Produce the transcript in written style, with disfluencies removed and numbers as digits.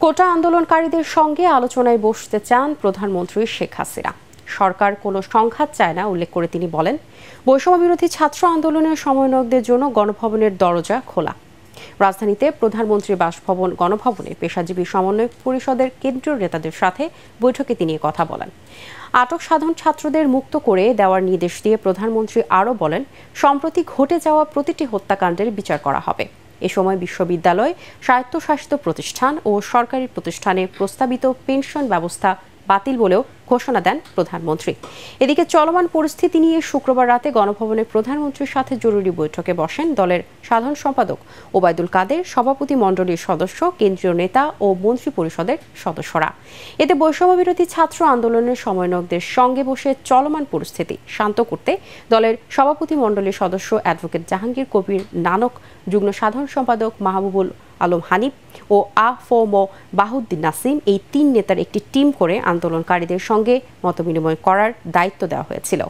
কোটা আন্দোলনকারীদের সঙ্গে আলোচনায় বসতে চান প্রধানমন্ত্রী শেখ হাসিনা। সরকার কোনো সংঘাত চায় না উল্লেখ করে তিনি বলেন, বৈষম্য বিরোধী ছাত্র আন্দোলনের সমন্বয়কদের জন্য গণভবনের দরজা খোলা। রাজধানীতে প্রধানমন্ত্রী বাসভবন গণভবনে পেশাজীবী সমন্বয়ক পরিষদের কেন্দ্রীয় নেতাদের সাথে বৈঠকে তিনি কথা বলেন। আটক সাধারণ ছাত্রদের মুক্ত করে দেওয়ার নির্দেশ দিয়ে প্রধানমন্ত্রী আরও বলেন, সম্প্রতি ঘটে যাওয়া প্রতিটি হত্যাকাণ্ডের বিচার করা হবে। এ সময় বিশ্ববিদ্যালয়, স্বায়ত্তশাসিত প্রতিষ্ঠান ও সরকারি প্রতিষ্ঠানে প্রস্তাবিত পেনশন ব্যবস্থা বাতিল বলেও ঘোষণা দেন প্রধানমন্ত্রী। এদিকে চলমান পরিস্থিতি নিয়ে শুক্রবার রাতে গণভবনে প্রধানমন্ত্রীর সাথে জরুরি বৈঠকে বসেন দলের সাধারণ সম্পাদক ওবায়দুল কাদের, সভাপতি মণ্ডলীর সদস্য, কেন্দ্রীয় নেতা ও মন্ত্রী পরিষদের সদস্যরা। এতে বৈষম্য বিরোধী ছাত্র আন্দোলনের সমন্বয়কদের সঙ্গে বসে চলমান পরিস্থিতি শান্ত করতে দলের সভাপতি মণ্ডলীর সদস্য অ্যাডভোকেট জাহাঙ্গীর কবির নানক, যুগ্ম সাধারণ সম্পাদক মাহবুবুল আলম হানিফ ও আ.ফ.ম. বাহাউদ্দিন নাসিম এই তিন নেতার একটি টিম করে আন্দোলনকারীদের সঙ্গে মতবিনিময় করার দায়িত্ব দেওয়া হয়েছিল।